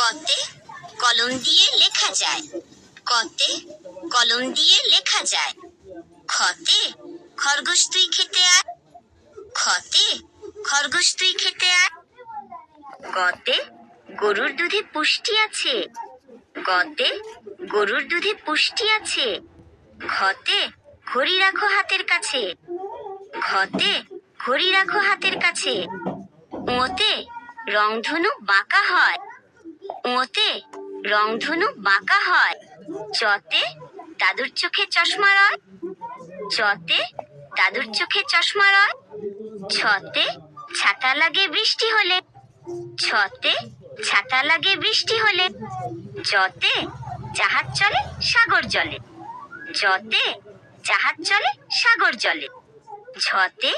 কতে কলম দিয়ে লেখা যায়। কতে কলম দিয়ে লেখা যায়। খতে খরগোশ তুই খেতে আয়। খতে খরগোশ তুই খেতে আয়। গতে গরুর দুধে পুষ্টি আছে। গতে গরুর দুধে পুষ্টি আছে। ঘতে ঘড়ি রাখো হাতের কাছে। ঘতে ঘড়ি রাখো হাতের কাছে। ওতে রংধনু বাঁকা হয়। ওতে রংধনু বাঁকা হয়। চতে দাদুর চোখে চশমা রয়। চতে দাদুর চোখে চশমা রয়। ছতে ছাতা লাগে বৃষ্টি হলে। ছতে ছাতা লাগে বৃষ্টি হলে। যতে জাহাজ চলে সাগর জলে। যতে জাহাজ চলে সাগর জলে। ঝতে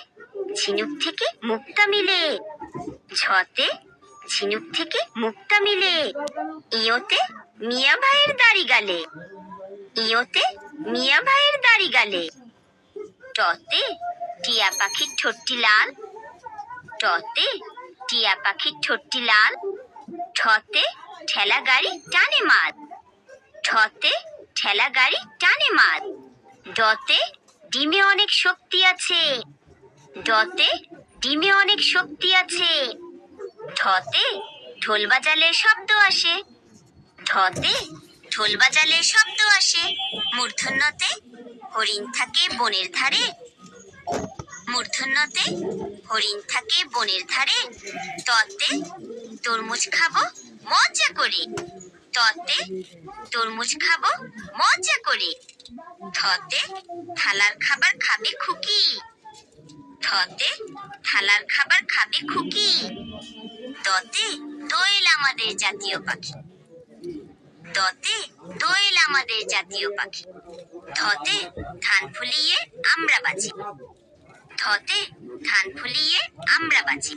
ঝিনুক থেকে মুক্তা মিলে। ঝতে ঝিনুক থেকে মুক্তা মিলে। ইয়োতে মিয়া ভাইয়ের দাড়ি গালে। ইয়োতে মিয়া ভাইয়ের দাড়ি গালে। টতে টিয়া পাখির ঠোঁটটি লাল। টতে টিয়া পাখির ঠোঁটটি লাল। ঠতে ঠেলা গাড়ি টানে মাল। ঠতে ঠেলা গাড়ি টানে মাল। ডতে ডিমে অনেক শক্তি আছে। ডতে ডিমে অনেক শক্তি আছে। ঢতে ঢোল বাজালে শব্দ আসে। ঢতে ঢোল বাজালে শব্দ আসে। মূর্ধন্যতে হরিণ থাকে বনের ধারে। মূর্ধন্যতে হরিণ থাকে বনের ধারে। ততে তরমুজ খাবো মজা করে। ততে তরমুজ খাবো মজা করে। থতে থালার খাবার খাবে খুকি। থতে থালার খাবার খাবে খুকি। দতে দোয়েল আমাদের জাতীয় পাখি। দতে দোয়েল আমাদের জাতীয় পাখি। ধতে ধান ফুলিয়ে আমরা বাঁচি। ধতে ধান ফুলিয়ে আমরা বাঁচি।